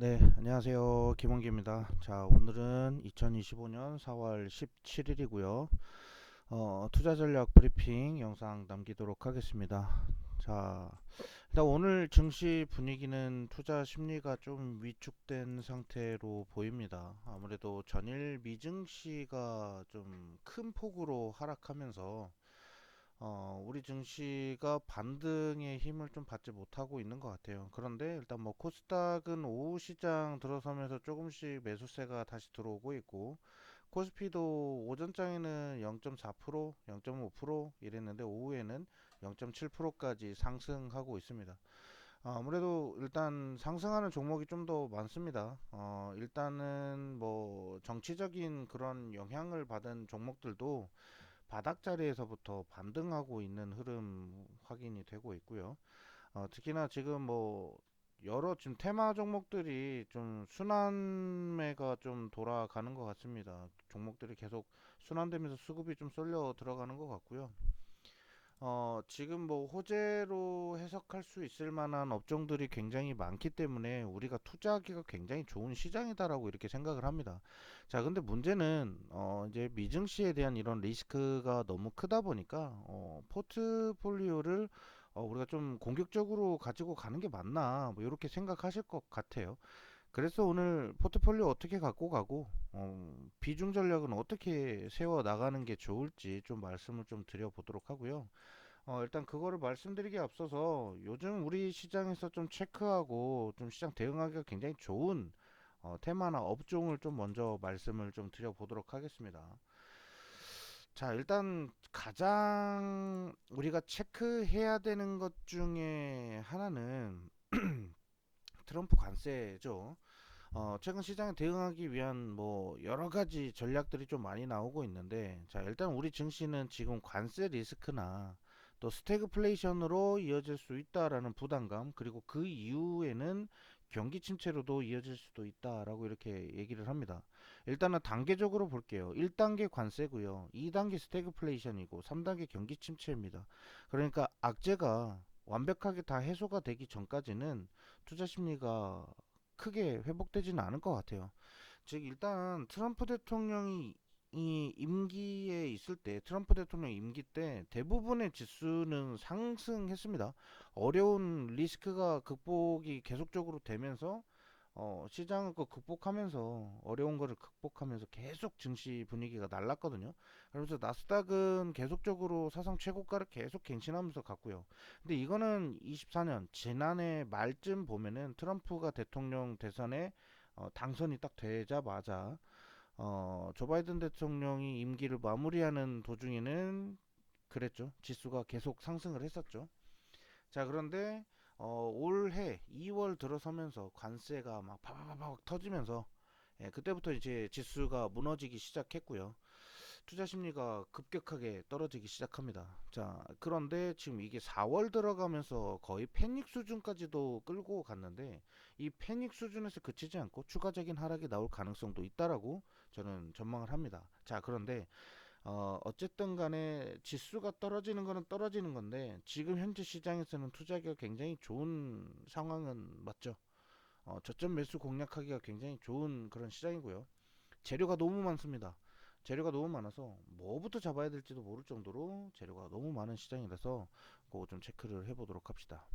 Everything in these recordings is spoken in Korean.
네, 안녕하세요. 김원기입니다. 자, 오늘은 2025년 4월 17일이고요. 투자 전략 브리핑 영상 남기도록 하겠습니다. 자, 일단 오늘 증시 분위기는 투자 심리가 좀 위축된 상태로 보입니다. 아무래도 전일 미증시가 좀 큰 폭으로 하락하면서 우리 증시가 반등의 힘을 좀 받지 못하고 있는 것 같아요. 그런데 일단 뭐 코스닥은 오후 시장 들어서면서 조금씩 매수세가 다시 들어오고 있고, 코스피도 오전장에는 0.4%, 0.5% 이랬는데 오후에는 0.7%까지 상승하고 있습니다. 아무래도 일단 상승하는 종목이 좀 더 많습니다. 일단은 뭐 정치적인 그런 영향을 받은 종목들도 바닥 자리에서부터 반등하고 있는 흐름 확인이 되고 있고요. 특히나 지금 뭐 여러 지금 테마 종목들이 좀 순환매가 좀 돌아가는 것 같습니다. 종목들이 계속 순환되면서 수급이 좀 쏠려 들어가는 것 같고요. 지금 뭐 호재로 해석할 수 있을 만한 업종들이 굉장히 많기 때문에 우리가 투자하기가 굉장히 좋은 시장이다라고 이렇게 생각을 합니다. 자, 근데 문제는 이제 미증시에 대한 이런 리스크가 너무 크다 보니까 포트폴리오를 우리가 좀 공격적으로 가지고 가는 게 맞나 뭐 이렇게 생각하실 것 같아요. 그래서 오늘 포트폴리오 어떻게 갖고 가고 비중 전략은 어떻게 세워 나가는 게 좋을지 좀 말씀을 좀 드려보도록 하고요. 일단 그거를 말씀드리기에 앞서서 요즘 우리 시장에서 좀 체크하고 좀 시장 대응하기가 굉장히 좋은 테마나 업종을 좀 먼저 말씀을 좀 드려보도록 하겠습니다. 자, 일단 가장 우리가 체크해야 되는 것 중에 하나는 트럼프 관세죠. 최근 시장에 대응하기 위한 뭐 여러 가지 전략들이 좀 많이 나오고 있는데, 자, 일단 우리 증시는 지금 관세 리스크나 또 스태그플레이션으로 이어질 수 있다라는 부담감, 그리고 그 이후에는 경기 침체로도 이어질 수도 있다라고 이렇게 얘기를 합니다. 일단은 단계적으로 볼게요. 1단계 관세고요. 2단계 스태그플레이션이고 3단계 경기 침체입니다. 그러니까 악재가 완벽하게 다 해소가 되기 전까지는 투자 심리가 크게 회복되지는 않을 것 같아요. 즉 일단 트럼프 대통령이 이 임기에 있을 때, 트럼프 대통령 임기 때 대부분의 지수는 상승했습니다. 어려운 리스크가 극복이 계속적으로 되면서 시장을 극복하면서 어려운 거를 극복하면서 계속 증시 분위기가 날랐거든요. 그래서 나스닥은 계속적으로 사상 최고가를 계속 갱신하면서 갔고요. 근데 이거는 24년 지난해 말쯤 보면은 트럼프가 대통령 대선에 당선이 딱 되자마자 조 바이든 대통령이 임기를 마무리하는 도중에는 그랬죠. 지수가 계속 상승을 했었죠. 자, 그런데 올해 2월 들어서면서 관세가 막 파바바박 터지면서 그때부터 이제 지수가 무너지기 시작했고요. 투자 심리가 급격하게 떨어지기 시작합니다. 자, 그런데 지금 이게 4월 들어가면서 거의 패닉 수준까지도 끌고 갔는데, 이 패닉 수준에서 그치지 않고 추가적인 하락이 나올 가능성도 있다라고 저는 전망을 합니다. 자, 그런데 어쨌든 간에 지수가 떨어지는 거는 떨어지는 건데, 지금 현재 시장에서는 투자하기가 굉장히 좋은 상황은 맞죠. 저점 매수 공략하기가 굉장히 좋은 그런 시장이고요. 재료가 너무 많습니다. 재료가 너무 많아서 뭐부터 잡아야 될지도 모를 정도로 재료가 너무 많은 시장이라서 그거 좀 체크를 해보도록 합시다.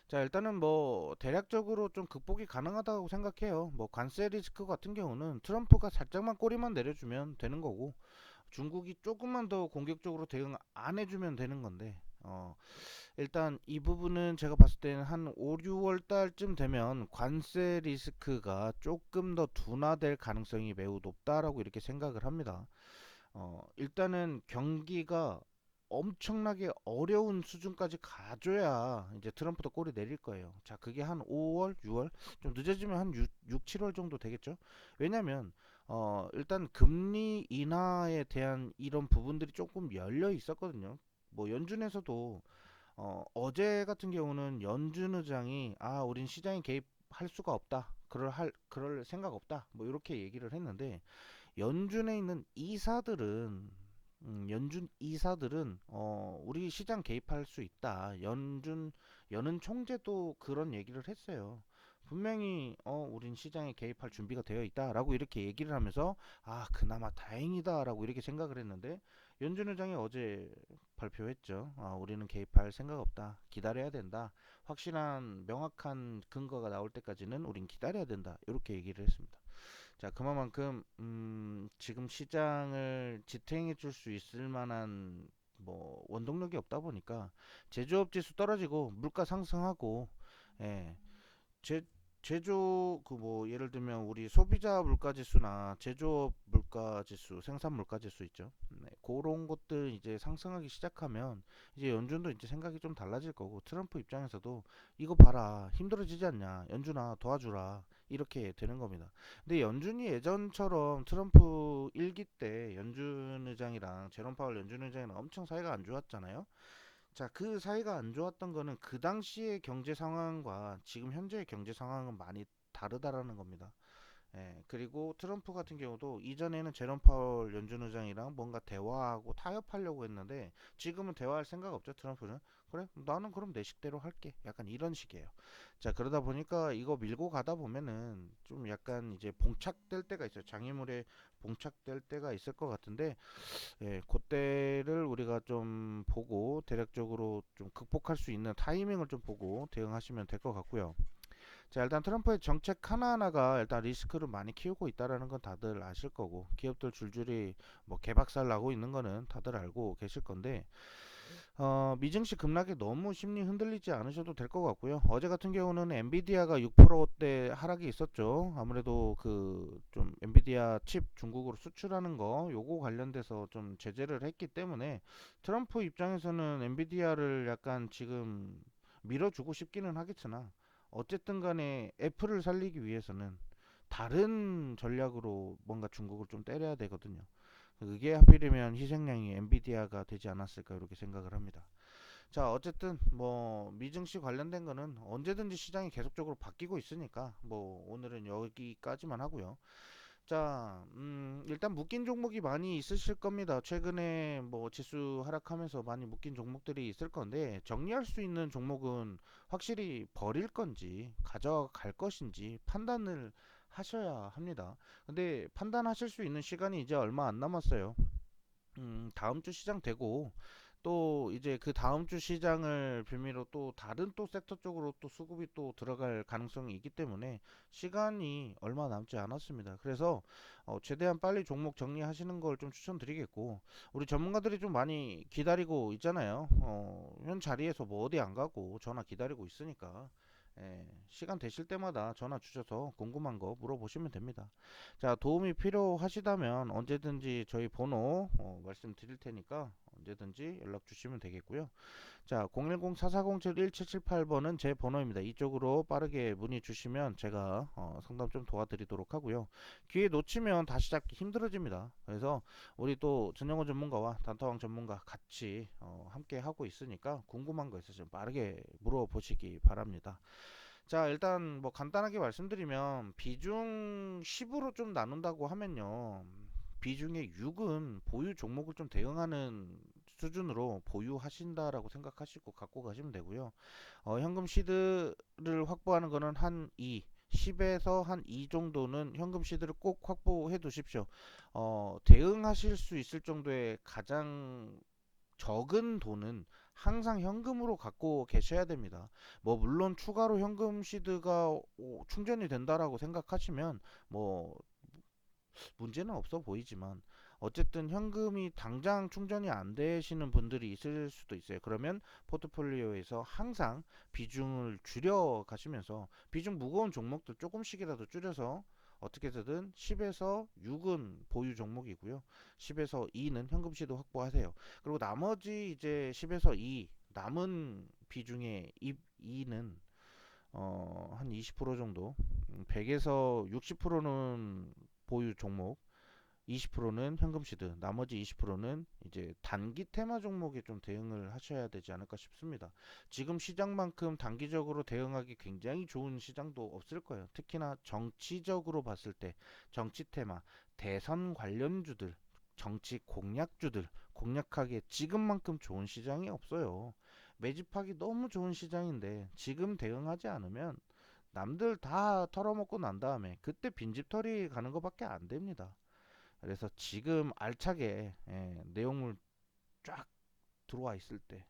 자, 일단은 뭐 대략적으로 좀 극복이 가능하다고 생각해요. 뭐 관세 리스크 같은 경우는 트럼프가 살짝만 꼬리만 내려주면 되는 거고, 중국이 조금만 더 공격적으로 대응 안 해주면 되는 건데, 일단 이 부분은 제가 봤을 때는 한 5, 6월 달쯤 되면 관세 리스크가 조금 더 둔화될 가능성이 매우 높다라고 이렇게 생각을 합니다. 일단은 경기가 엄청나게 어려운 수준까지 가줘야 이제 트럼프도 꼬리 내릴 거예요. 자, 그게 한 5월, 6월, 좀 늦어지면 한 6, 7월 정도 되겠죠. 왜냐면 일단 금리 인하에 대한 이런 부분들이 조금 열려 있었거든요. 뭐 연준에서도 어제 같은 경우는 연준 의장이 우린 시장에 개입할 수가 없다. 그럴 생각 없다. 뭐 이렇게 얘기를 했는데, 연준에 있는 이사들은 연준 이사들은 우리 시장 개입할 수 있다. 연은 총재도 그런 얘기를 했어요. 분명히 우린 시장에 개입할 준비가 되어 있다라고 이렇게 얘기를 하면서 그나마 다행이다라고 이렇게 생각을 했는데 연준 의장이 어제 발표했죠. 우리는 개입할 생각 없다. 기다려야 된다. 확실한 명확한 근거가 나올 때까지는 우린 기다려야 된다. 이렇게 얘기를 했습니다. 자, 그만큼 지금 시장을 지탱해 줄 수 있을 만한 뭐 원동력이 없다 보니까 제조업 지수 떨어지고 물가 상승하고 예, 제 제조 그 뭐 예를 들면 우리 소비자 물가 지수나 제조업 물가 지수, 생산 물가 지수 있죠. 네, 그런 것들 이제 상승하기 시작하면 이제 연준도 이제 생각이 좀 달라질 거고 트럼프 입장에서도 이거 봐라 힘들어지지 않냐 연준아 도와주라 이렇게 되는 겁니다. 근데 연준이 예전처럼 트럼프 1기 때 연준 의장이랑 제롬 파월 연준 의장이랑 엄청 사이가 안 좋았잖아요. 자, 그 사이가 안 좋았던 거는 그 당시의 경제 상황과 지금 현재의 경제 상황은 많이 다르다라는 겁니다. 예, 그리고 트럼프 같은 경우도 이전에는 제롬 파월 연준 의장이랑 뭔가 대화하고 타협하려고 했는데 지금은 대화할 생각 없죠, 트럼프는. 그래? 나는 그럼 내 식대로 할게. 약간 이런 식이에요. 자, 그러다 보니까 이거 밀고 가다 보면은 좀 약간 이제 봉착될 때가 있어요. 장애물에 봉착될 때가 있을 것 같은데 예, 그때를 우리가 좀 보고 대략적으로 좀 극복할 수 있는 타이밍을 좀 보고 대응하시면 될 것 같고요. 자, 일단 트럼프의 정책 하나하나가 일단 리스크를 많이 키우고 있다라는 건 다들 아실 거고 기업들 줄줄이 뭐 개박살 나고 있는 거는 다들 알고 계실 건데 미증시 급락에 너무 심리 흔들리지 않으셔도 될 것 같고요. 어제 같은 경우는 엔비디아가 6%대 하락이 있었죠. 아무래도 그 좀 엔비디아 칩 중국으로 수출하는 거 요거 관련돼서 좀 제재를 했기 때문에 트럼프 입장에서는 엔비디아를 약간 지금 밀어주고 싶기는 하겠으나 어쨌든 간에 애플을 살리기 위해서는 다른 전략으로 뭔가 중국을 좀 때려야 되거든요. 그게 하필이면 희생양이 엔비디아가 되지 않았을까 이렇게 생각을 합니다. 자, 어쨌든 뭐 미증시 관련된 거는 언제든지 시장이 계속적으로 바뀌고 있으니까 뭐 오늘은 여기까지만 하고요. 자, 일단 묶인 종목이 많이 있으실 겁니다. 최근에 뭐 지수 하락하면서 많이 묶인 종목들이 있을 건데 정리할 수 있는 종목은 확실히 버릴 건지 가져갈 것인지 판단을 하셔야 합니다. 근데 판단하실 수 있는 시간이 이제 얼마 안 남았어요. 다음 주 시장 되고 또 이제 그 다음 주 시장을 빌미로 또 다른 또 섹터 쪽으로 또 수급이 또 들어갈 가능성이 있기 때문에 시간이 얼마 남지 않았습니다. 그래서 최대한 빨리 종목 정리하시는 걸 좀 추천드리겠고 우리 전문가들이 좀 많이 기다리고 있잖아요. 현 자리에서 뭐 어디 안 가고 전화 기다리고 있으니까 시간 되실 때마다 전화 주셔서 궁금한 거 물어보시면 됩니다. 자, 도움이 필요하시다면 언제든지 저희 번호 말씀드릴 테니까 언제든지 연락 주시면 되겠고요. 자, 010-4407-1778번은 제 번호입니다. 이쪽으로 빠르게 문의 주시면 제가 상담 좀 도와드리도록 하고요. 기회 놓치면 다시 잡기 힘들어집니다. 그래서 우리 또 전영호 전문가와 단타왕 전문가 같이 함께 하고 있으니까 궁금한 거 있으시면 빠르게 물어보시기 바랍니다. 자, 일단 뭐 간단하게 말씀드리면 비중 10으로 좀 나눈다고 하면요. 비중의 6은 보유 종목을 좀 대응하는 수준으로 보유하신다라고 생각하시고 갖고 가시면 되고요. 현금 시드를 확보하는 거는 한 2, 10에서 한 2 정도는 현금 시드를 꼭 확보해 두십시오. 대응하실 수 있을 정도의 가장 적은 돈은 항상 현금으로 갖고 계셔야 됩니다. 뭐 물론 추가로 현금 시드가 충전이 된다라고 생각하시면 뭐 문제는 없어 보이지만 어쨌든 현금이 당장 충전이 안 되시는 분들이 있을 수도 있어요. 그러면 포트폴리오에서 항상 비중을 줄여 가시면서 비중 무거운 종목들 조금씩이라도 줄여서 어떻게 든 10에서 6은 보유 종목이고요. 10에서 2는 현금 시드 확보하세요. 그리고 나머지 이제 10에서 2 남은 비중의 2는 한 20% 정도 100에서 60%는 보유 종목 20%는 현금 시드, 나머지 20%는 이제 단기 테마 종목에 좀 대응을 하셔야 되지 않을까 싶습니다. 지금 시장만큼 단기적으로 대응하기 굉장히 좋은 시장도 없을 거예요. 특히나 정치적으로 봤을 때 정치 테마, 대선 관련주들, 정치 공약주들, 공략하기에 지금만큼 좋은 시장이 없어요. 매집하기 너무 좋은 시장인데 지금 대응하지 않으면 남들 다 털어먹고 난 다음에 그때 빈집털이 가는 것밖에 안 됩니다. 그래서 지금 알차게 내용물 쫙 들어와 있을 때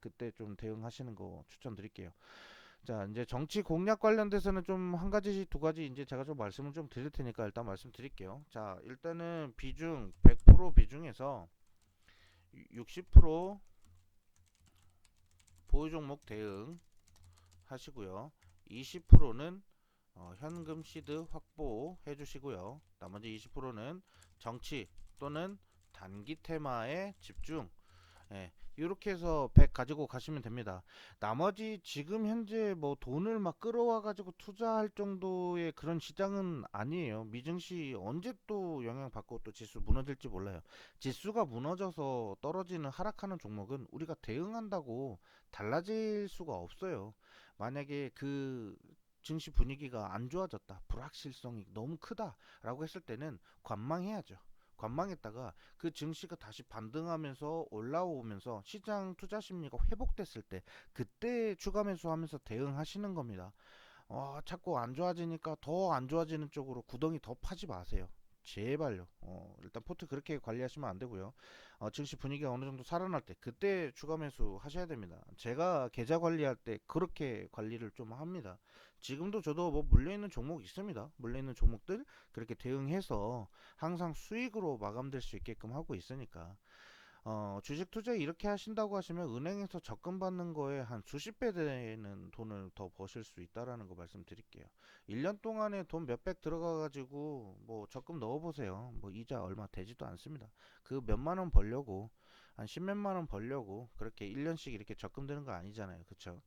그때 좀 대응하시는 거 추천드릴게요. 자, 이제 정치 공약 관련돼서는 좀 한 가지 두 가지 이제 제가 좀 말씀을 좀 드릴 테니까 일단 말씀드릴게요. 자, 일단은 비중 100% 비중에서 60% 보유 종목 대응 하시고요. 20%는 현금 시드 확보해 주시고요. 나머지 20%는 정치 또는 단기 테마에 집중. 이렇게 해서 100 가지고 가시면 됩니다. 나머지 지금 현재 뭐 돈을 막 끌어와 가지고 투자할 정도의 그런 시장은 아니에요. 미증시 언제 또 영향받고 또 지수 무너질지 몰라요. 지수가 무너져서 떨어지는 하락하는 종목은 우리가 대응한다고 달라질 수가 없어요. 만약에 그 증시 분위기가 안 좋아졌다, 불확실성이 너무 크다라고 했을 때는 관망해야죠. 관망했다가 그 증시가 다시 반등하면서 올라오면서 시장 투자 심리가 회복됐을 때 그때 추가 매수하면서 대응하시는 겁니다. 자꾸 안 좋아지니까 더 안 좋아지는 쪽으로 구덩이 더 파지 마세요. 제발요. 일단 포트 그렇게 관리하시면 안 되고요. 증시 분위기가 어느 정도 살아날 때 그때 추가 매수 하셔야 됩니다. 제가 계좌 관리할 때 그렇게 관리를 좀 합니다. 지금도 저도 뭐 물려있는 종목 있습니다. 물려있는 종목들 그렇게 대응해서 항상 수익으로 마감될 수 있게끔 하고 있으니까 주식 투자 이렇게 하신다고 하시면 은행에서 적금 받는 거에 한 수십 배 되는 돈을 더 버실 수 있다라는 거 말씀드릴게요. 1년 동안에 돈 몇백 들어가 가지고 뭐 적금 넣어 보세요. 뭐 이자 얼마 되지도 않습니다. 그 몇만 원 벌려고 한 십몇만 원 벌려고 그렇게 1년씩 이렇게 적금 드는 거 아니잖아요. 그쵸?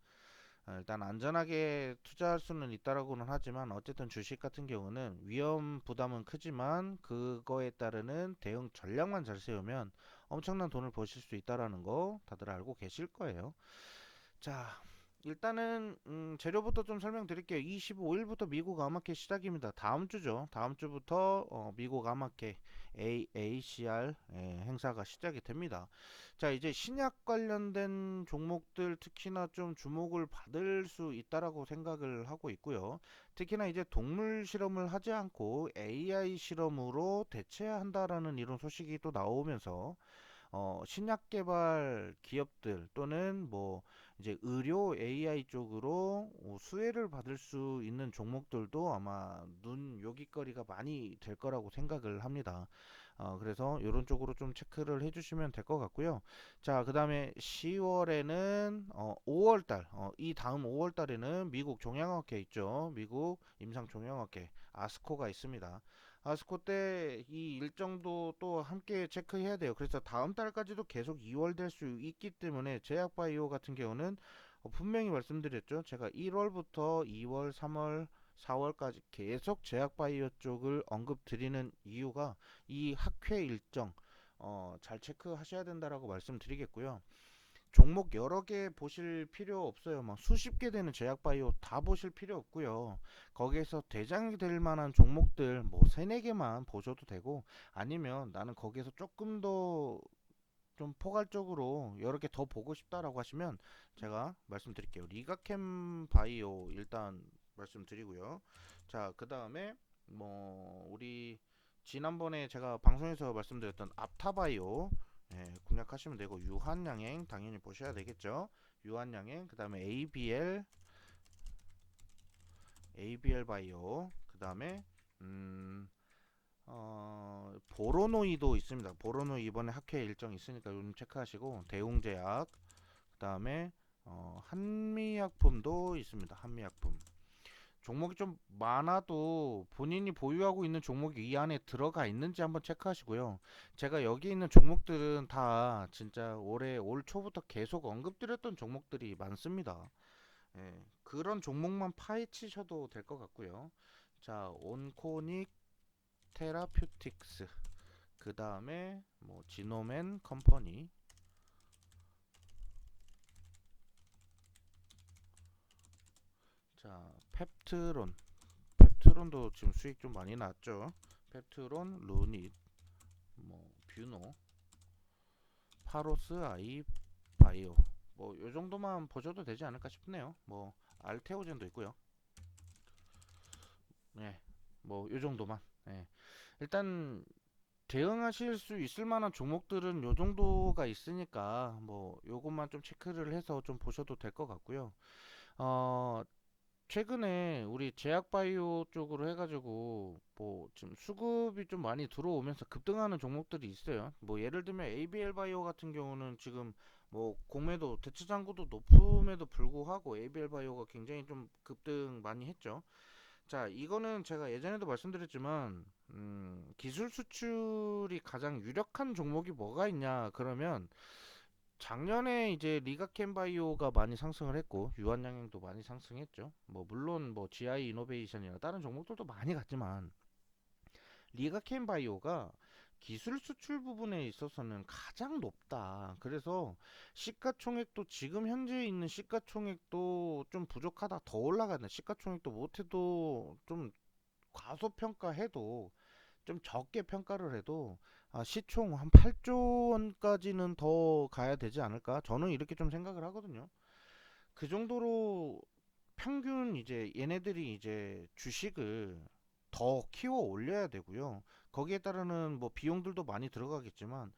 일단 안전하게 투자할 수는 있다라고는 하지만 어쨌든 주식 같은 경우는 위험 부담은 크지만 그거에 따르는 대응 전략만 잘 세우면 엄청난 돈을 버실 수 있다라는 거 다들 알고 계실 거예요. 자, 일단은 재료부터 좀 설명드릴게요. 25일부터 미국 암호화폐 시작입니다. 다음 주죠. 다음 주부터 미국 암호화폐 AACR 행사가 시작이 됩니다. 자, 이제 신약 관련된 종목들 특히나 좀 주목을 받을 수 있다라고 생각을 하고 있고요. 특히나 이제 동물 실험을 하지 않고 AI 실험으로 대체한다라는 이런 소식이 또 나오면서 신약 개발 기업들 또는 뭐 이제 의료 AI 쪽으로 수혜를 받을 수 있는 종목들도 아마 눈요깃거리가 많이 될 거라고 생각을 합니다. 그래서 이런 쪽으로 좀 체크를 해주시면 될 것 같고요. 자, 그 다음에 10월에는 5월달, 이 다음 5월달에는 미국 종양학회 있죠. 미국 임상 종양학회 아스코가 있습니다. 아스코 때 이 일정도 또 함께 체크해야 돼요. 그래서 다음 달까지도 계속 2월 될 수 있기 때문에 제약바이오 같은 경우는 분명히 말씀드렸죠. 제가 1월부터 2월, 3월, 4월까지 계속 제약바이오 쪽을 언급드리는 이유가 이 학회 일정 잘 체크하셔야 된다라고 말씀드리겠고요. 종목 여러 개 보실 필요 없어요. 막 수십 개 되는 제약바이오 다 보실 필요 없고요. 거기에서 대장이 될 만한 종목들 뭐 세네 개만 보셔도 되고 아니면 나는 거기에서 조금 더 좀 포괄적으로 여러 개 더 보고 싶다라고 하시면 제가 말씀드릴게요. 리가캠 바이오 일단 말씀드리고요. 자, 그 다음에 뭐 우리 지난번에 제가 방송에서 말씀드렸던 앞타바이오 공략하시면 되고 유한양행 당연히 보셔야 되겠죠. 유한양행 그 다음에 ABL 바이오 그 다음에 보로노이도 있습니다. 보로노이 이번에 학회 일정 있으니까 요즘 체크하시고 대웅제약 그 다음에 한미약품도 있습니다. 한미약품 종목이 좀 많아도 본인이 보유하고 있는 종목이 이 안에 들어가 있는지 한번 체크하시고요. 제가 여기 있는 종목들은 다 진짜 올해 올 초부터 계속 언급드렸던 종목들이 많습니다. 그런 종목만 파헤치셔도 될 것 같고요. 자, 온코닉 테라퓨틱스 그 다음에 뭐 지노맨 컴퍼니 자 펩트론도 지금 수익 좀 많이 났죠. 펩트론 루닛 뭐 뷰노 파로스 아이 바이오 뭐 요 정도만 보셔도 되지 않을까 싶네요. 뭐 알테오젠도 있고요. 뭐 요 정도만. 예. 일단 대응하실 수 있을 만한 종목들은 요 정도가 있으니까 뭐 요것만 좀 체크를 해서 좀 보셔도 될 것 같고요. 어, 최근에 우리 제약바이오 쪽으로 해가지고 뭐 지금 수급이 좀 많이 들어오면서 급등하는 종목들이 있어요. 뭐 예를 들면 ABL 바이오 같은 경우는 지금 뭐 공매도 대체장고도 높음에도 불구하고 ABL 바이오가 굉장히 좀 급등 많이 했죠. 자, 이거는 제가 예전에도 말씀드렸지만 기술 수출이 가장 유력한 종목이 뭐가 있냐 그러면 작년에 이제 리가켄 바이오가 많이 상승을 했고 유한양행도 많이 상승했죠. 뭐 물론 뭐 GI 이노베이션이나 다른 종목들도 많이 갔지만 리가켄 바이오가 기술 수출 부분에 있어서는 가장 높다. 그래서 시가총액도 지금 현재 있는 시가총액도 좀 부족하다. 더 올라가는 시가총액도 못해도 좀 과소평가해도 좀 적게 평가를 해도 시총 한 8조 원까지는 더 가야 되지 않을까? 저는 이렇게 좀 생각을 하거든요. 그 정도로 평균 이제 얘네들이 이제 주식을 더 키워 올려야 되고요. 거기에 따르는 뭐 비용들도 많이 들어가겠지만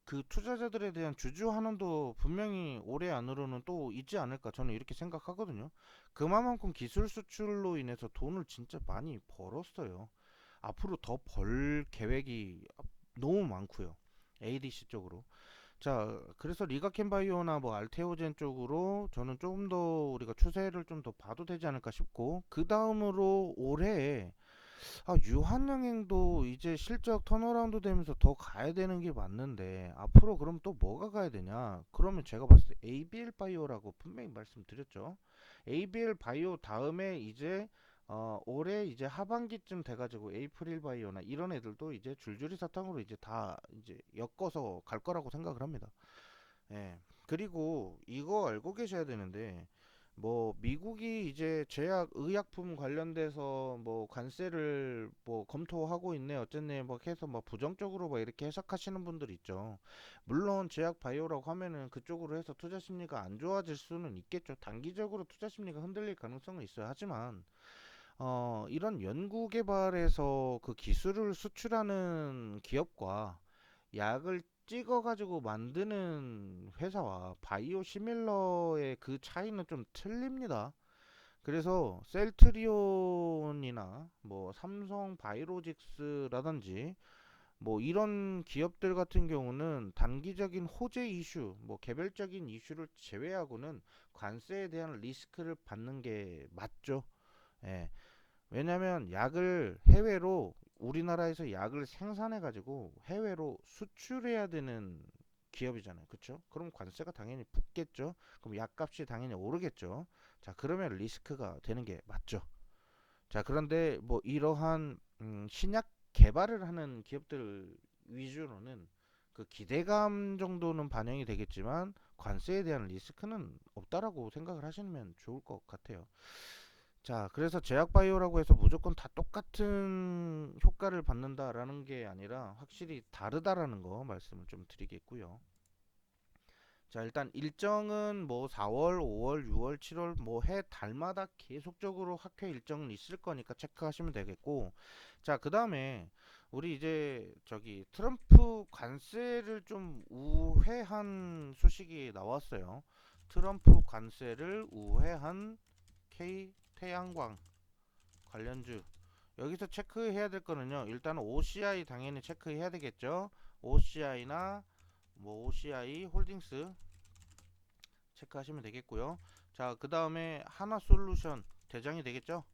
그 투자자들에 대한 주주 환원도 분명히 올해 안으로는 또 있지 않을까 저는 이렇게 생각하거든요. 그만큼 기술 수출로 인해서 돈을 진짜 많이 벌었어요. 앞으로 더 벌 계획이 너무 많고요. ADC 쪽으로. 자, 그래서 리가켄바이오나 뭐 알테오젠 쪽으로 저는 조금 더 우리가 추세를 좀 더 봐도 되지 않을까 싶고 그 다음으로 올해 유한양행도 이제 실적 턴어라운드 되면서 더 가야 되는 게 맞는데 앞으로 그럼 또 뭐가 가야 되냐? 그러면 제가 봤을 때 ABL 바이오라고 분명히 말씀드렸죠. ABL 바이오 다음에 이제 올해 이제 하반기쯤 돼가지고 에이프릴 바이오나 이런 애들도 이제 줄줄이 사탕으로 이제 다 이제 엮어서 갈 거라고 생각을 합니다. 예. 그리고 이거 알고 계셔야 되는데 뭐 미국이 이제 제약 의약품 관련돼서 뭐 관세를 뭐 검토하고 있네 어쨌네 뭐 해서 뭐 부정적으로 뭐 이렇게 해석하시는 분들 있죠. 물론 제약 바이오라고 하면은 그쪽으로 해서 투자 심리가 안 좋아질 수는 있겠죠. 단기적으로 투자 심리가 흔들릴 가능성은 있어요. 하지만 이런 연구 개발에서 그 기술을 수출하는 기업과 약을 찍어가지고 만드는 회사와 바이오 시밀러의 그 차이는 좀 틀립니다. 그래서 셀트리온이나 뭐 삼성 바이오로직스라든지 뭐 이런 기업들 같은 경우는 단기적인 호재 이슈, 뭐 개별적인 이슈를 제외하고는 관세에 대한 리스크를 받는 게 맞죠. 예. 왜냐면 약을 해외로 우리나라에서 약을 생산해 가지고 해외로 수출해야 되는 기업이잖아요. 그쵸? 그럼 관세가 당연히 붙겠죠. 그럼 약값이 당연히 오르겠죠. 자, 그러면 리스크가 되는 게 맞죠. 자, 그런데 뭐 이러한 신약 개발을 하는 기업들 위주로는 그 기대감 정도는 반영이 되겠지만 관세에 대한 리스크는 없다라고 생각을 하시면 좋을 것 같아요. 자, 그래서 제약바이오라고 해서 무조건 다 똑같은 효과를 받는다라는 게 아니라 확실히 다르다라는 거 말씀을 좀 드리겠고요. 자, 일단 일정은 뭐 4월, 5월, 6월, 7월 뭐 해 달마다 계속적으로 학회 일정은 있을 거니까 체크하시면 되겠고. 자, 그다음에 우리 이제 저기 트럼프 관세를 좀 우회한 소식이 나왔어요. 트럼프 관세를 우회한 K 태양광 관련주 여기서 체크해야 될 거는요. 일단 OCI 당연히 체크해야 되겠죠. OCI나 뭐 OCI 홀딩스 체크하시면 되겠고요. 자, 그 다음에 하나솔루션 대장이 되겠죠.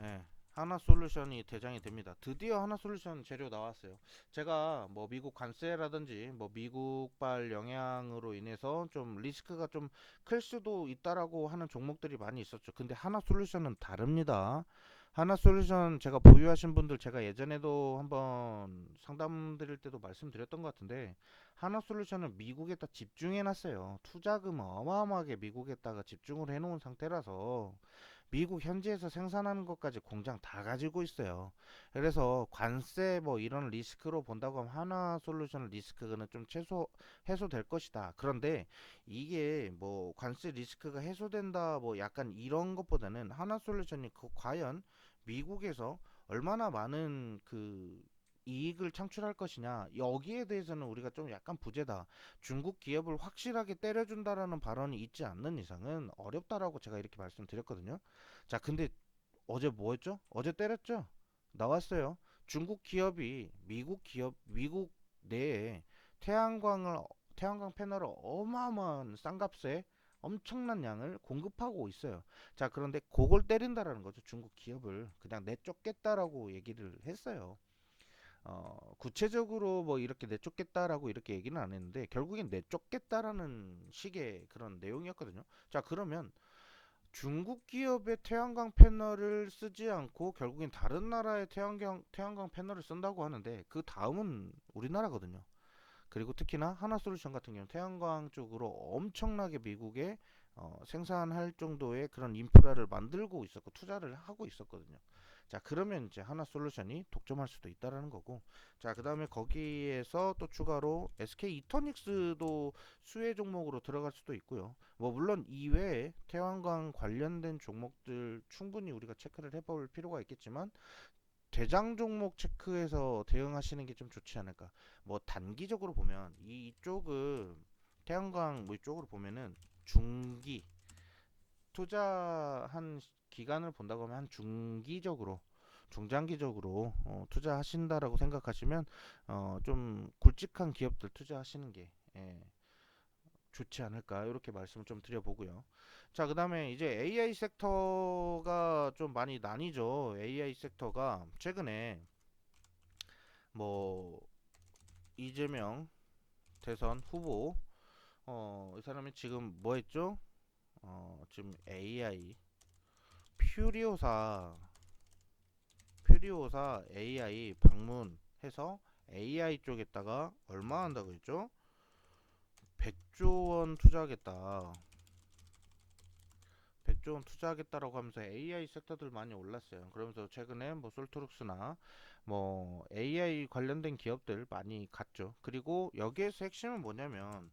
예, 하나솔루션이 대장이 됩니다. 드디어 하나솔루션 재료 나왔어요. 제가 뭐 미국 관세라든지 뭐 미국발 영향으로 인해서 좀 리스크가 좀 클 수도 있다라고 하는 종목들이 많이 있었죠. 근데 하나솔루션은 다릅니다. 하나솔루션 제가 보유하신 분들 제가 예전에도 한번 상담 드릴 때도 말씀드렸던 것 같은데 하나솔루션은 미국에다 집중해 놨어요. 투자금 어마어마하게 미국에다가 집중을 해 놓은 상태라서 미국 현지에서 생산하는 것까지 공장 다 가지고 있어요. 그래서 관세 뭐 이런 리스크로 본다고 하면 하나솔루션 리스크는 좀 해소될 것이다. 그런데 이게 뭐 관세 리스크가 해소된다 뭐 약간 이런 것보다는 하나솔루션이 과연 미국에서 얼마나 많은 그 이익을 창출할 것이냐, 여기에 대해서는 우리가 좀 약간 부재다. 중국 기업을 확실하게 때려준다라는 발언이 있지 않는 이상은 어렵다라고 제가 이렇게 말씀드렸거든요. 자, 근데 어제 뭐 했죠? 어제 때렸죠? 나왔어요. 중국 기업이 미국 내에 태양광을, 태양광 패널을 어마어마한 싼 값에 엄청난 양을 공급하고 있어요. 자, 그런데 그걸 때린다라는 거죠. 중국 기업을 그냥 내쫓겠다라고 얘기를 했어요. 구체적으로 뭐 이렇게 내쫓겠다라고 이렇게 얘기는 안 했는데 결국엔 내쫓겠다라는 식의 그런 내용이었거든요. 자, 그러면 중국 기업의 태양광 패널을 쓰지 않고 결국엔 다른 나라의 태양광 패널을 쓴다고 하는데 그 다음은 우리나라거든요. 그리고 특히나 하나솔루션 같은 경우는 태양광 쪽으로 엄청나게 미국에 생산할 정도의 그런 인프라를 만들고 있었고 투자를 하고 있었거든요. 자, 그러면 이제 하나솔루션이 독점할 수도 있다라는 거고, 자, 그 다음에 거기에서 또 추가로 SK 이터닉스도 수혜 종목으로 들어갈 수도 있고요. 뭐 물론 이외에 태양광 관련된 종목들 충분히 우리가 체크를 해볼 필요가 있겠지만 대장 종목 체크해서 대응하시는 게 좀 좋지 않을까. 뭐 단기적으로 보면 이쪽은 태양광 뭐 이쪽으로 보면은 중기 투자한 기간을 본다고 하면 한 중기적으로 중장기적으로 투자하신다라고 생각하시면 좀 굵직한 기업들 투자하시는 게 좋지 않을까 이렇게 말씀을 좀 드려보고요. 자, 그 다음에 이제 AI 섹터가 좀 많이 나뉘죠. AI 섹터가 최근에 뭐 이재명 대선 후보 이 사람이 지금 뭐 했죠? 지금 AI 퓨리오사 AI 방문해서 AI 쪽에다가 얼마 한다고 했죠? 100조 원 투자하겠다. 100조 원 투자하겠다라고 하면서 AI 섹터들 많이 올랐어요. 그러면서 최근에 뭐 솔트룩스나 뭐 AI 관련된 기업들 많이 갔죠. 그리고 여기에서 핵심은 뭐냐면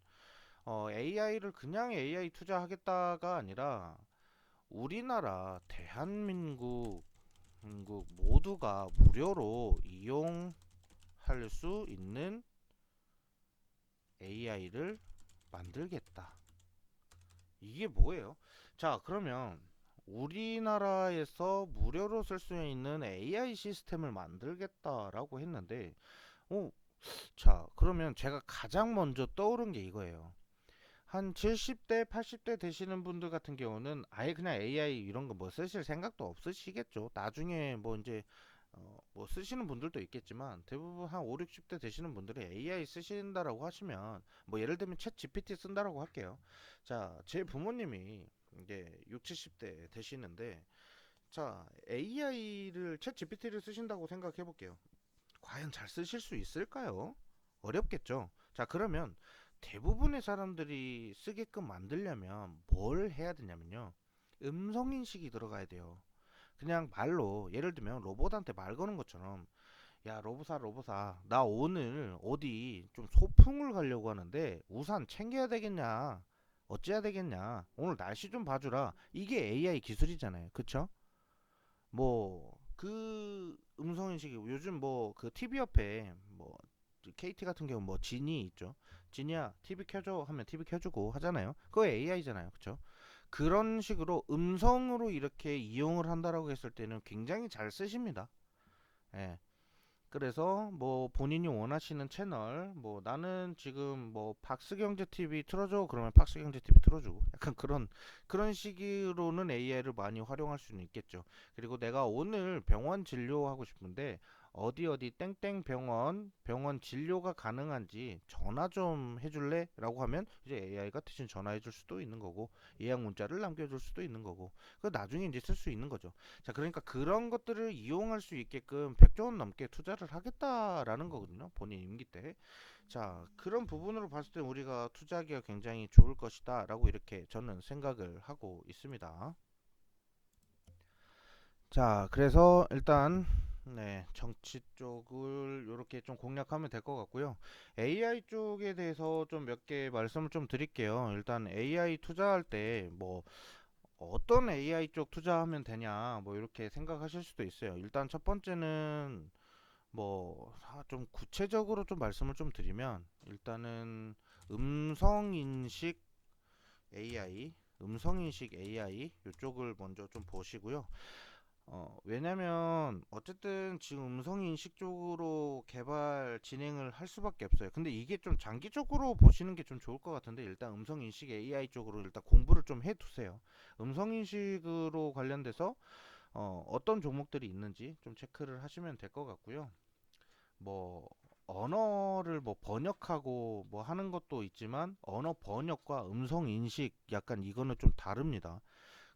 AI를 그냥 AI 투자하겠다가 아니라 우리나라 대한민국 모두가 무료로 이용할 수 있는 AI를 만들겠다. 이게 뭐예요? 자, 그러면 우리나라에서 무료로 쓸 수 있는 AI 시스템을 만들겠다라고 했는데, 어, 자, 그러면 제가 가장 먼저 떠오른 게 이거예요. 한 70대, 80대 되시는 분들 같은 경우는 아예 그냥 AI 이런 거 뭐 쓰실 생각도 없으시겠죠. 나중에 뭐 이제 뭐 쓰시는 분들도 있겠지만 대부분 한 5, 60대 되시는 분들이 AI 쓰신다라고 하시면 뭐 예를 들면 챗 GPT 쓴다라고 할게요. 자, 제 부모님이 이제 6, 70대 되시는데 자, AI를 챗 GPT를 쓰신다고 생각해 볼게요. 과연 잘 쓰실 수 있을까요? 어렵겠죠. 자, 그러면 대부분의 사람들이 쓰게끔 만들려면 뭘 해야 되냐면요. 음성인식이 들어가야 돼요. 그냥 말로, 예를 들면 로봇한테 말 거는 것처럼, 야, 로봇아, 나 오늘 어디 좀 소풍을 가려고 하는데 우산 챙겨야 되겠냐? 어째야 되겠냐? 오늘 날씨 좀 봐주라. 이게 AI 기술이잖아요. 그쵸? 뭐 그 음성인식이 요즘 뭐 그 TV 옆에 뭐 KT 같은 경우 뭐 지니 있죠. 지니야 TV 켜줘 하면 TV 켜주고 하잖아요. 그거 AI잖아요. 그쵸? 그런 식으로 음성으로 이렇게 이용을 한다라고 했을 때는 굉장히 잘 쓰십니다. 예. 그래서 뭐 본인이 원하시는 채널 뭐 나는 지금 뭐 박스경제 TV 틀어줘 그러면 박스경제 TV 틀어주고 약간 그런 식으로는 AI를 많이 활용할 수는 있겠죠. 그리고 내가 오늘 병원 진료하고 싶은데 어디 땡땡 병원 진료가 가능한지 전화 좀 해줄래? 라고 하면 이제 AI가 대신 전화해 줄 수도 있는 거고 예약 문자를 남겨줄 수도 있는 거고 그 나중에 이제 쓸 수 있는 거죠. 자, 그러니까 그런 것들을 이용할 수 있게끔 100조 원 넘게 투자를 하겠다라는 거거든요. 본인 임기 때. 자, 그런 부분으로 봤을 때 우리가 투자하기가 굉장히 좋을 것이다라고 이렇게 저는 생각을 하고 있습니다. 자, 그래서 일단 네, 정치 쪽을 이렇게 좀 공략하면 될 것 같고요. AI 쪽에 대해서 좀 몇 개 말씀을 좀 드릴게요. 일단 AI 투자할 때 뭐 어떤 AI 쪽 투자하면 되냐 뭐 이렇게 생각하실 수도 있어요. 일단 첫 번째는 뭐 좀 구체적으로 좀 말씀을 좀 드리면 일단은 음성 인식 AI, 음성 인식 AI 이쪽을 먼저 좀 보시고요. 왜냐면 어쨌든 지금 음성 인식 쪽으로 개발 진행을 할 수밖에 없어요. 근데 이게 좀 장기적으로 보시는 게 좀 좋을 것 같은데 일단 음성 인식 AI 쪽으로 일단 공부를 좀 해두세요. 음성 인식으로 관련돼서 어떤 종목들이 있는지 좀 체크를 하시면 될 것 같고요. 뭐 언어를 뭐 번역하고 뭐 하는 것도 있지만 언어 번역과 음성 인식 약간 이거는 좀 다릅니다.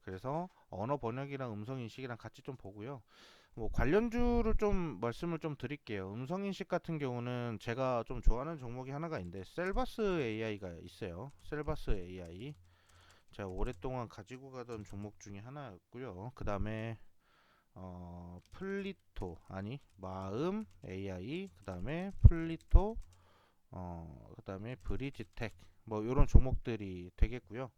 그래서 언어 번역이랑 음성 인식이랑 같이 좀 보고요. 뭐 관련주를 좀 말씀을 좀 드릴게요. 음성 인식 같은 경우는 제가 좀 좋아하는 종목이 하나가 있는데 셀바스 AI가 있어요. 셀바스 AI. 제가 오랫동안 가지고 가던 종목 중에 하나였고요. 그 다음에 플리토 아니 마음 AI 그 다음에 플리토 그 다음에 브리지텍 뭐 이런 종목들이 되겠고요.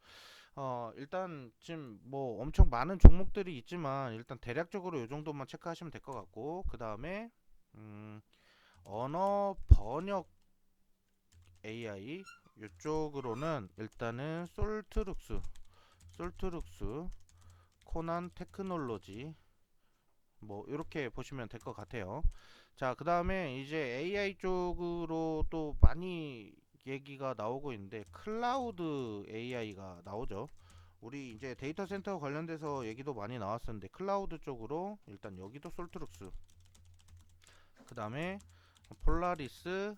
일단 지금 뭐 엄청 많은 종목들이 있지만 일단 대략적으로 이 정도만 체크하시면 될 것 같고 그 다음에 음, 언어 번역 AI 이쪽으로는 일단은 솔트룩스 코난 테크놀로지 뭐 이렇게 보시면 될 것 같아요. 자, 그 다음에 이제 AI 쪽으로 또 많이 얘기가 나오고 있는데 클라우드 AI가 나오죠. 우리 이제 데이터 센터 관련돼서 얘기도 많이 나왔었는데 클라우드 쪽으로 일단 여기도 솔트룩스 그 다음에 폴라리스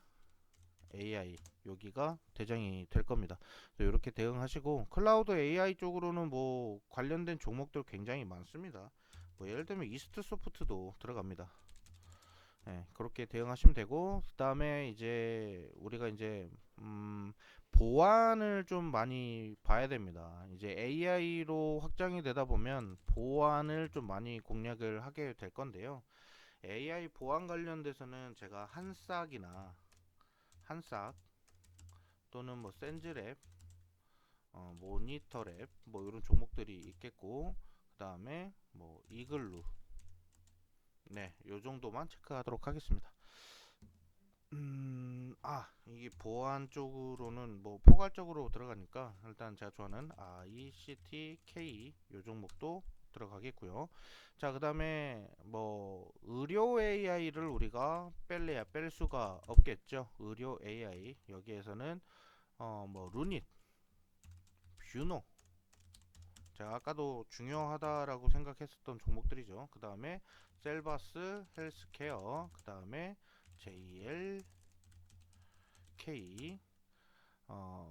AI 여기가 대장이 될 겁니다. 이렇게 대응하시고 클라우드 AI 쪽으로는 뭐 관련된 종목들 굉장히 많습니다. 뭐 예를 들면 이스트 소프트도 들어갑니다. 네, 그렇게 대응하시면 되고 그 다음에 이제 우리가 이제 보안을 좀 많이 봐야 됩니다. 이제 AI로 확장이 되다 보면 보안을 좀 많이 공략을 하게 될 건데요. AI 보안 관련돼서는 제가 한싹 또는 뭐 센즈랩, 모니터랩 뭐 이런 종목들이 있겠고 그 다음에 뭐 이글루 네, 요 정도만 체크하도록 하겠습니다. 이게 보안 쪽으로는 뭐 포괄적으로 들어가니까 일단 제가 좋아하는 ICTK 요 종목도 들어가겠고요. 자, 그 다음에 뭐 의료 AI를 우리가 뺄래야 뺄 수가 없겠죠. 의료 AI 여기에서는 뭐 루닛, 뷰노 제가 아까도 중요하다라고 생각했었던 종목들이죠. 그 다음에 셀바스 헬스케어, 그 다음에 JLK,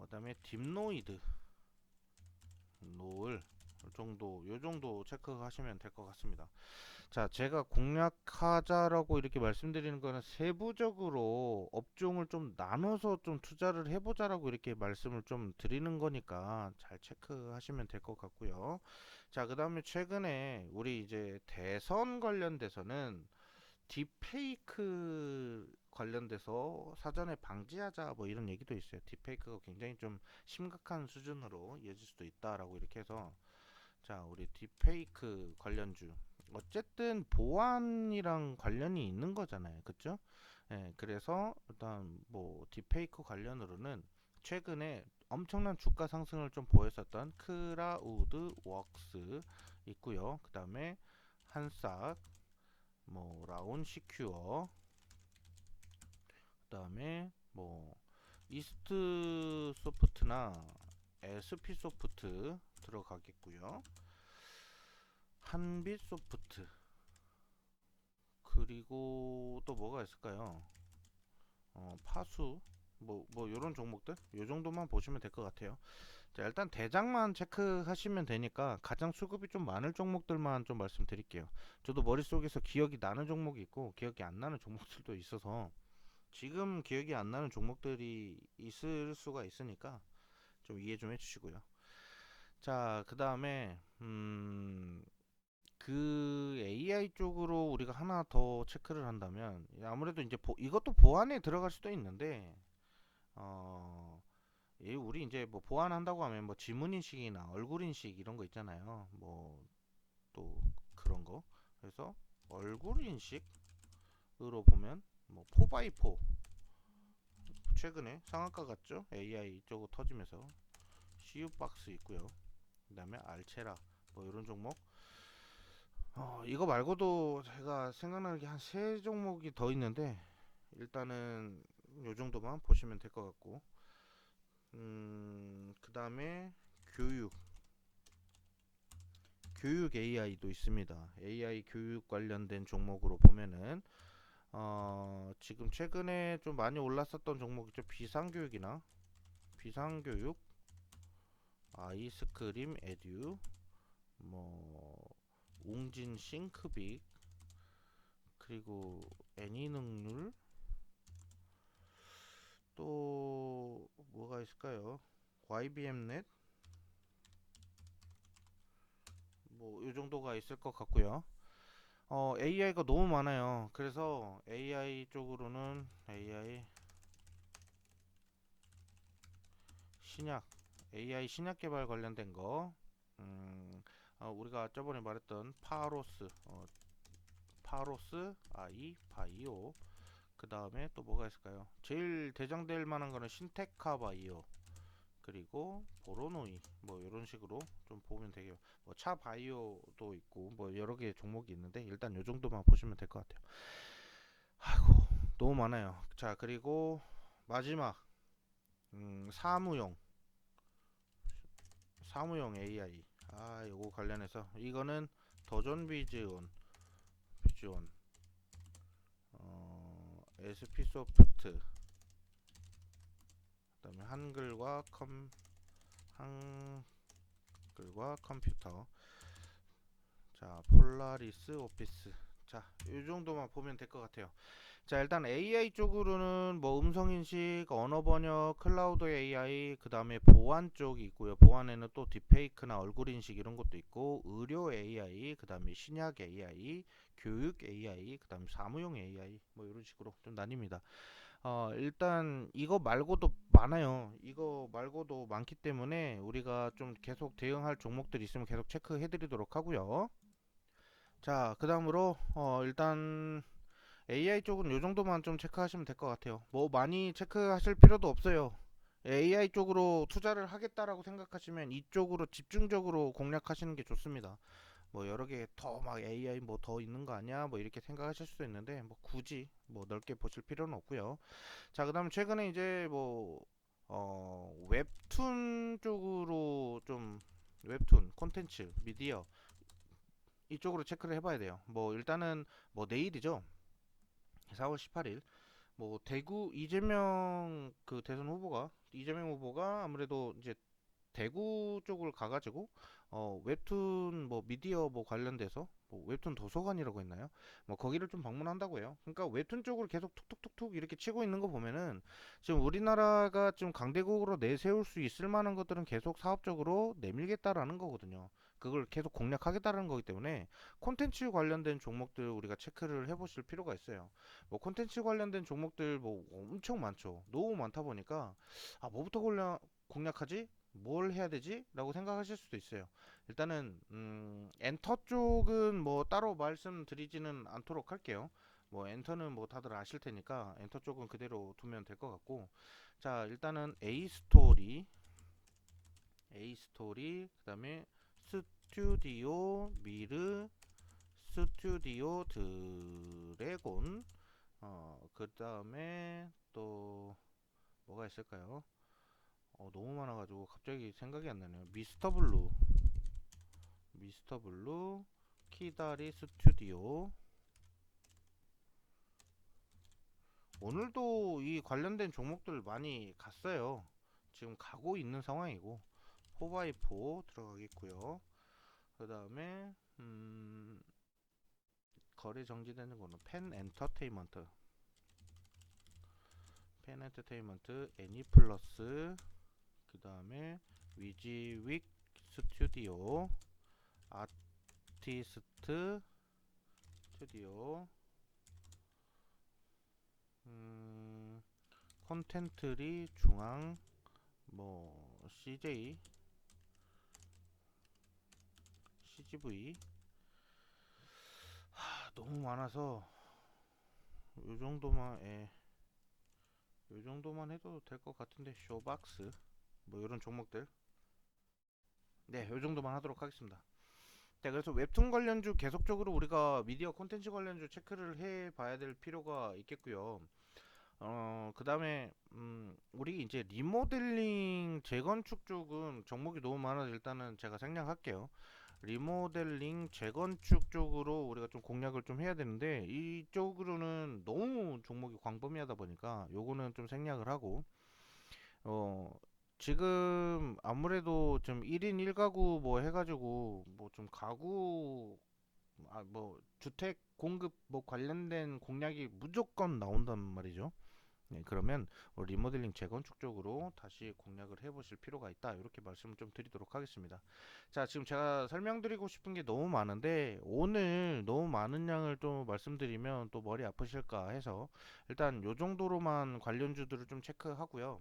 그다음에 딥노이드, 노을 요 정도 체크하시면 될 것 같습니다. 자, 제가 공략하자라고 이렇게 말씀드리는 거는 세부적으로 업종을 좀 나눠서 좀 투자를 해보자라고 이렇게 말씀을 좀 드리는 거니까 잘 체크하시면 될 것 같고요. 자, 그 다음에 최근에 우리 이제 대선 관련돼서는 딥페이크 관련돼서 사전에 방지하자 뭐 이런 얘기도 있어요. 딥페이크가 굉장히 좀 심각한 수준으로 이어질 수도 있다라고 이렇게 해서 자, 우리 딥페이크 관련주 어쨌든 보안이랑 관련이 있는 거잖아요. 그쵸? 예, 그래서 일단 뭐 딥페이크 관련으로는 최근에 엄청난 주가 상승을 좀 보였었던 크라우드 웍스 있고요. 그 다음에 한싹, 뭐 라온 시큐어, 그 다음에 뭐 이스트 소프트나 SP 소프트 들어가겠고요. 한빛 소프트 그리고 또 뭐가 있을까요? 파수 뭐 요런 종목들 요 정도만 보시면 될 것 같아요. 자, 일단 대장만 체크하시면 되니까 가장 수급이 좀 많을 종목들만 좀 말씀드릴게요. 저도 머릿속에서 기억이 나는 종목이 있고 기억이 안 나는 종목들도 있어서 지금 기억이 안 나는 종목들이 있을 수가 있으니까 좀 이해 좀 해주시고요. 자, 그 다음에 그 AI 쪽으로 우리가 하나 더 체크를 한다면 아무래도 이제 이것도 보안에 들어갈 수도 있는데 어, 우리 이제 뭐 보안한다고 하면 뭐 지문 인식이나 얼굴 인식 이런 거 있잖아요. 뭐 또 그런 거. 그래서 얼굴 인식으로 보면 뭐 4x4 최근에 상한가 갔죠. AI 쪽으로 터지면서 CU박스 있고요. 그다음에 알체라 뭐 이런 종목. 이거 말고도 제가 생각나는 게 한 세 종목이 더 있는데 일단은 요 정도만 보시면 될 것 같고, 그 다음에 교육, 교육 AI도 있습니다. AI 교육 관련된 종목으로 보면은 지금 최근에 좀 많이 올랐었던 종목이죠. 비상교육이나 비상교육, 아이스크림 에듀, 뭐 웅진 싱크빅, 그리고 애니능률, 또 뭐가 있을까요? YBM넷 뭐 이 정도가 있을 것 같고요. AI가 너무 많아요. 그래서 AI 쪽으로는 AI 신약, AI 신약 개발 관련된 거, 우리가 저번에 말했던 파로스 아이 바이오, 그 다음에 또 뭐가 있을까요? 제일 대장될 만한 거는 신테카 바이오, 그리고 보로노이 뭐 이런 식으로 좀 보면 되게, 뭐 차 바이오도 있고 뭐 여러 개 종목이 있는데 일단 요 정도만 보시면 될 것 같아요. 아이고 너무 많아요. 자, 그리고 마지막 사무용 AI, 요거 관련해서 이거는 더존 비즈원, SP소프트, 그다음에 한글과 컴퓨터, 자 폴라리스 오피스. 자, 이 정도만 보면 될 것 같아요. 자, 일단 AI 쪽으로는 뭐 음성인식, 언어번역, 클라우드 AI, 그 다음에 보안 쪽이 있고요. 보안에는 또 딥페이크나 얼굴인식 이런 것도 있고, 의료 AI, 그 다음에 신약 AI, 교육 AI, 그 다음에 사무용 AI, 뭐 이런 식으로 좀 나뉩니다. 일단 이거 말고도 많아요. 이거 말고도 많기 때문에 우리가 좀 계속 대응할 종목들이 있으면 계속 체크해 드리도록 하고요. 자, 그 다음으로 일단 AI 쪽은 요 정도만 좀 체크하시면 될 것 같아요. 뭐 많이 체크하실 필요도 없어요. AI 쪽으로 투자를 하겠다라고 생각하시면 이쪽으로 집중적으로 공략하시는 게 좋습니다. 뭐 여러 개 더 막 AI 뭐 더 있는 거 아니야? 뭐 이렇게 생각하실 수도 있는데 뭐 굳이 뭐 넓게 보실 필요는 없고요. 자, 그다음 최근에 이제 뭐 웹툰 쪽으로 좀, 웹툰 콘텐츠 미디어 이쪽으로 체크를 해봐야 돼요. 뭐 일단은 뭐 내일이죠. 4월 18일 뭐 대구 이재명 그 대선 후보가, 이재명 후보가 아무래도 이제 대구 쪽을 가가지고 웹툰 뭐 미디어 뭐 관련돼서 뭐 웹툰 도서관이라고 했나요? 뭐 거기를 좀 방문한다고 해요. 그러니까 웹툰 쪽으로 계속 툭툭툭툭 이렇게 치고 있는 거 보면은 지금 우리나라가 좀 강대국으로 내세울 수 있을 만한 것들은 계속 사업적으로 내밀겠다라는 거거든요. 그걸 계속 공략하겠다는 거기 때문에 콘텐츠 관련된 종목들 우리가 체크를 해보실 필요가 있어요. 뭐 콘텐츠 관련된 종목들 뭐 엄청 많죠. 너무 많다 보니까 뭐부터 공략하지? 뭘 해야 되지? 라고 생각하실 수도 있어요. 일단은 엔터 쪽은 뭐 따로 말씀드리지는 않도록 할게요. 뭐 엔터는 뭐 다들 아실 테니까 엔터 쪽은 그대로 두면 될 것 같고, 자 일단은 A 스토리, 그다음에 스튜디오 미르, 스튜디오 드래곤, 그다음에 또 뭐가 있을까요? 너무 많아가지고 갑자기 생각이 안 나네요. 미스터 블루, 키다리 스튜디오. 오늘도 이 관련된 종목들 많이 갔어요. 지금 가고 있는 상황이고, 4x4 들어가겠고요. 그 다음에 거래 정지되는 거는 펜엔터테인먼트, 애니플러스, 그 다음에 위지윅 스튜디오, 아티스트, 스튜디오, 콘텐트리 중앙, 뭐 CGV. 너무 많아서 요 정도만 요 정도만 해도 될 것 같은데, 쇼박스 뭐 이런 종목들, 네, 요 정도만 하도록 하겠습니다. 네, 그래서 웹툰 관련주 계속적으로 우리가 미디어 콘텐츠 관련주 체크를 해 봐야 될 필요가 있겠고요. 그 다음에, 우리 이제 리모델링 재건축 쪽은 종목이 너무 많아서 일단은 제가 생략할게요. 리모델링 재건축 쪽으로 우리가 좀 공략을 좀 해야 되는데, 이쪽으로는 너무 종목이 광범위하다 보니까 요거는 좀 생략을 하고, 어, 지금 아무래도 좀 1인 1가구 뭐 해가지고 뭐 좀 가구, 뭐 주택 공급 뭐 관련된 공략이 무조건 나온단 말이죠. 네, 그러면 리모델링 재건축 쪽으로 다시 공략을 해보실 필요가 있다, 이렇게 말씀을 좀 드리도록 하겠습니다. 자, 지금 제가 설명드리고 싶은 게 너무 많은데 오늘 너무 많은 양을 또 말씀드리면 또 머리 아프실까 해서 일단 요 정도로만 관련주들을 좀 체크하고요.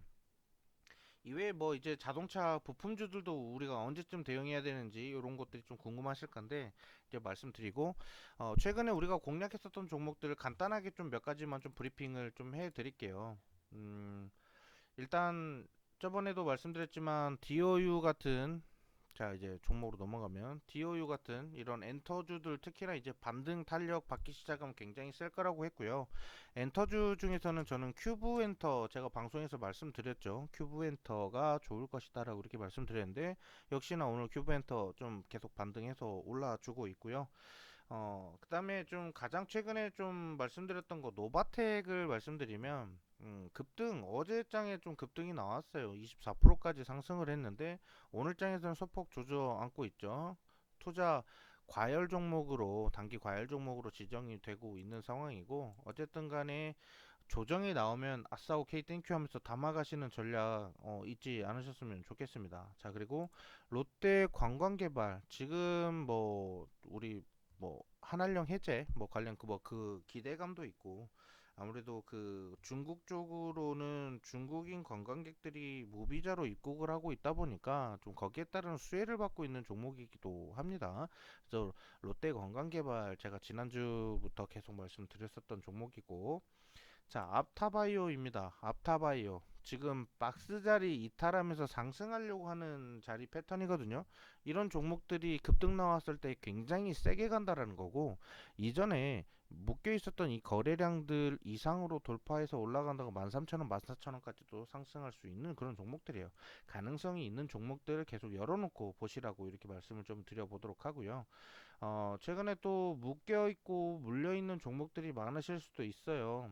이외에 뭐 이제 자동차 부품주들도 우리가 언제쯤 대응해야 되는지 이런 것들이 좀 궁금하실 건데 이제 말씀드리고, 최근에 우리가 공략했었던 종목들을 간단하게 좀 몇 가지만 좀 브리핑을 좀 해드릴게요. 음, 일단 저번에도 말씀드렸지만 DOU 같은, 자 이제 종목으로 넘어가면 DOU 같은 이런 엔터주들, 특히나 이제 반등 탄력 받기 시작하면 굉장히 셀 거라고 했고요. 엔터주 중에서는 저는 큐브 엔터, 제가 방송에서 말씀드렸죠. 큐브 엔터가 좋을 것이다 라고 이렇게 말씀드렸는데, 역시나 오늘 큐브 엔터 좀 계속 반등해서 올라주고 있고요. 그 다음에 좀 가장 최근에 좀 말씀드렸던 거 노바텍을 말씀드리면, 급등, 어제 장에 좀 급등이 나왔어요. 24%까지 상승을 했는데 오늘 장에서는 소폭 주저앉고 있죠. 투자 과열 종목으로, 단기 과열 종목으로 지정이 되고 있는 상황이고, 어쨌든 간에 조정이 나오면 아싸 오케이 땡큐 하면서 담아가시는 전략 잊지 않으셨으면 좋겠습니다. 자, 그리고 롯데 관광개발, 지금 뭐 우리 뭐 한한령 해제 뭐 관련 그 기대감도 있고, 아무래도 그 중국 쪽으로는 중국인 관광객들이 무비자로 입국을 하고 있다 보니까 좀 거기에 따른 수혜를 받고 있는 종목이기도 합니다. 그래서 롯데 관광개발, 제가 지난주부터 계속 말씀드렸었던 종목이고, 자, 앞타바이오입니다. 앞타바이오. 지금 박스 자리 이탈하면서 상승하려고 하는 자리 패턴이거든요. 이런 종목들이 급등 나왔을 때 굉장히 세게 간다라는 거고, 이전에 묶여 있었던 이 거래량들 이상으로 돌파해서 올라간다고 13,000원, 14,000원까지도 상승할 수 있는 그런 종목들이에요. 가능성이 있는 종목들을 계속 열어놓고 보시라고 이렇게 말씀을 좀 드려보도록 하고요. 최근에 또 묶여 있고 물려 있는 종목들이 많으실 수도 있어요.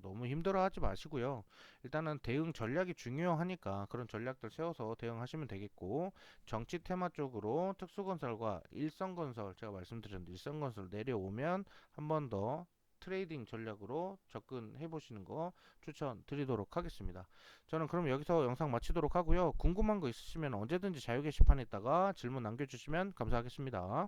너무 힘들어하지 마시고요. 일단은 대응 전략이 중요하니까 그런 전략들 세워서 대응하시면 되겠고, 정치 테마 쪽으로 특수건설과 일성건설, 제가 말씀드렸는데 일성건설 내려오면 한 번 더 트레이딩 전략으로 접근해 보시는 거 추천드리도록 하겠습니다. 저는 그럼 여기서 영상 마치도록 하고요. 궁금한 거 있으시면 언제든지 자유 게시판에다가 질문 남겨주시면 감사하겠습니다.